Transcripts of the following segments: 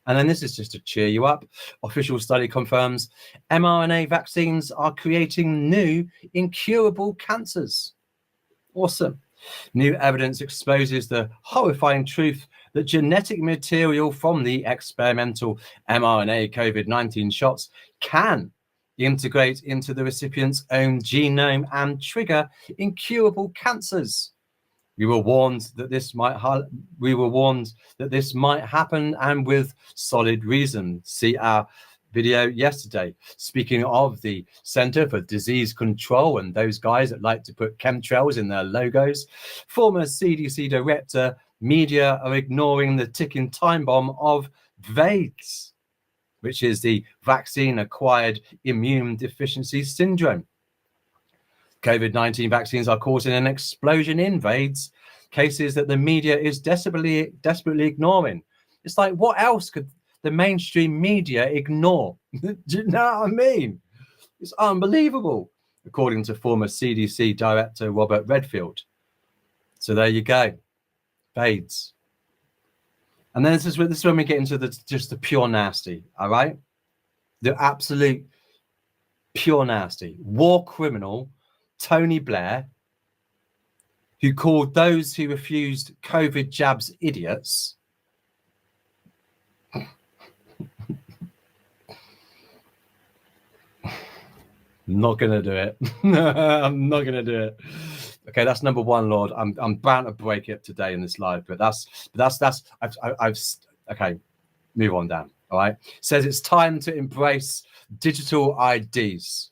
And then this is just to cheer you up. Official study confirms mRNA vaccines are creating new incurable cancers. Awesome. New evidence exposes the horrifying truth that genetic material from the experimental mRNA COVID-19 shots can integrate into the recipient's own genome and trigger incurable cancers. We were warned that this might happen, and with solid reason. See our video yesterday. Speaking of the Center for Disease Control and those guys that like to put chemtrails in their logos, former CDC director, media are ignoring the ticking time bomb of VAIDS, which is the vaccine-acquired immune deficiency syndrome. COVID-19 vaccines are causing an explosion in VAIDS cases that the media is desperately ignoring. It's like, what else could the mainstream media ignore? Do you know what I mean? It's unbelievable, according to former CDC director Robert Redfield. So there you go, VAIDS. And then this is when we get into just the pure nasty, all right? The absolute pure nasty. War criminal Tony Blair, who called those who refused COVID jabs idiots. Not gonna do it. I'm not gonna do it. Okay, that's number one, Lord. I'm bound to break it today in this live, but that's I've okay. Move on, Dan. All right. Says it's time to embrace digital IDs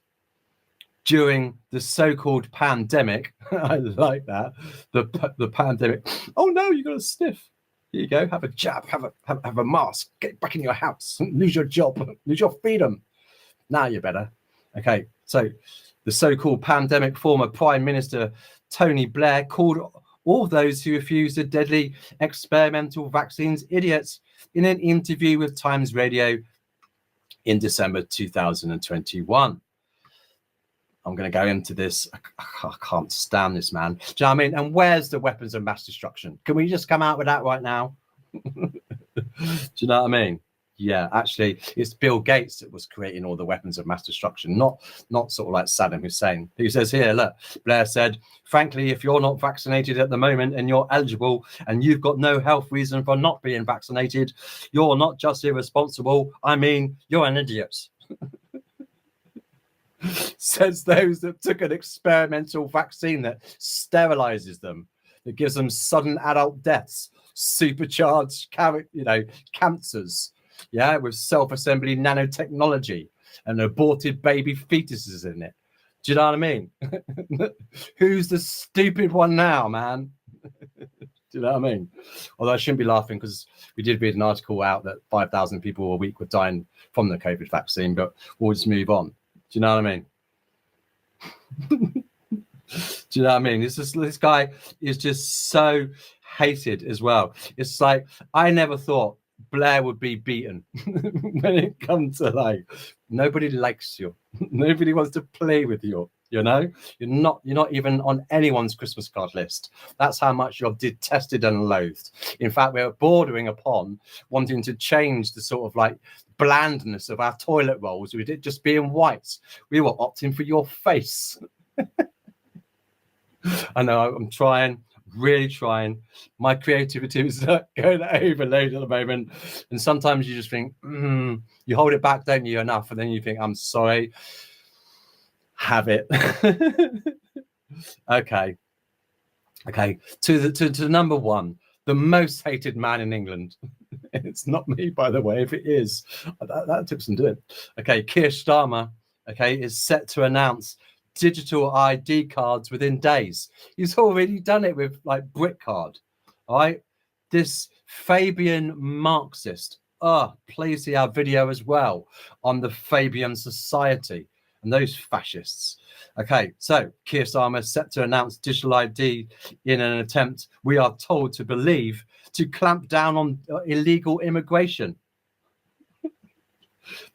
during the so-called pandemic. I like that. The pandemic. Oh no, you got a sniff. Here you go. Have a jab. Have a mask. Get back in your house. Lose your job. Lose your freedom. Now you're better. Okay. So the so-called pandemic, former Prime Minister Tony Blair called all those who refused the deadly experimental vaccines idiots in an interview with Times Radio in December 2021. I'm going to go into this. I can't stand this, man. Do you know what I mean? And where's the weapons of mass destruction? Can we just come out with that right now? Do you know what I mean? Yeah, actually, it's Bill Gates that was creating all the weapons of mass destruction, not sort of like Saddam Hussein, who says here, look, Blair said, frankly, if you're not vaccinated at the moment and you're eligible and you've got no health reason for not being vaccinated, you're not just irresponsible. I mean, you're an idiot. Says those that took an experimental vaccine that sterilizes them, that gives them sudden adult deaths, supercharged cancers, yeah, with self-assembly nanotechnology and aborted baby fetuses in it. Do you know what I mean? Who's the stupid one now, man? Do you know what I mean? Although I shouldn't be laughing, because we did read an article out that 5,000 people a week were dying from the COVID vaccine, but we'll just move on. Do you know what I mean? Do you know what I mean? This guy is just so hated as well. It's like, I never thought Blair would be beaten when it comes to like, nobody likes you. Nobody wants to play with you. You know, you're not even on anyone's Christmas card list. That's how much you're detested and loathed. In fact, we're bordering upon wanting to change the sort of like blandness of our toilet rolls with it just being white. We were opting for your face. I know, I'm trying, really trying. My creativity is going overload at the moment. And sometimes you just think, you hold it back, don't you, enough? And then you think, I'm sorry. Have it. Okay. To number one, the most hated man in England. It's not me, by the way. If it is, that took some doing. Okay, Keir Starmer, is set to announce digital ID cards within days. He's already done it with like BritCard. All right, this Fabian Marxist. Please see our video as well on the Fabian Society and those fascists. Okay, so Keir Starmer set to announce digital ID in an attempt, we are told to believe, to clamp down on illegal immigration.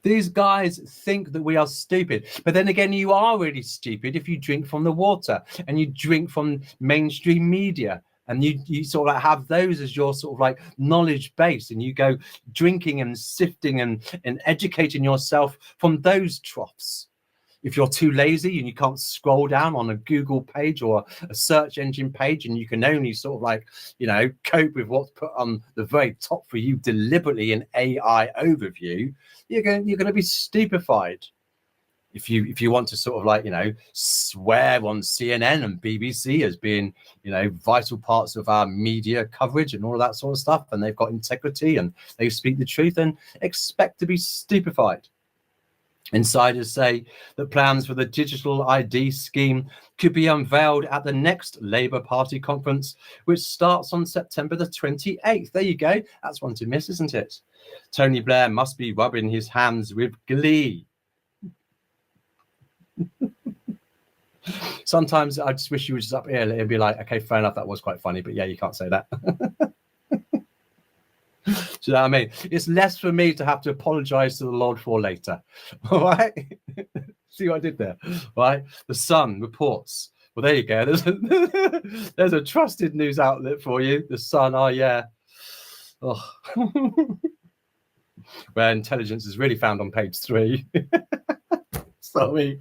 These guys think that we are stupid. But then again, you are really stupid if you drink from the water and you drink from mainstream media. And you sort of like have those as your sort of like knowledge base, and you go drinking and sifting and educating yourself from those troughs. If you're too lazy and you can't scroll down on a Google page or a search engine page, and you can only sort of like, you know, cope with what's put on the very top for you deliberately in AI overview, you're going to be stupefied. If you want to sort of like, you know, swear on CNN and BBC as being, you know, vital parts of our media coverage and all of that sort of stuff, and they've got integrity and they speak the truth, then expect to be stupefied. Insiders say that plans for the digital ID scheme could be unveiled at the next Labour Party conference, which starts on September the 28th. There you go. That's one to miss, isn't it? Tony Blair must be rubbing his hands with glee. Sometimes I just wish you were just up here and be like, okay, fair enough, that was quite funny, but yeah, you can't say that. Do you know what I mean? It's less for me to have to apologize to the Lord for later. All right. See what I did there? Right. The Sun reports. Well, there you go. There's a trusted news outlet for you. The Sun. Oh, yeah. Oh. Where intelligence is really found on page 3. Sorry.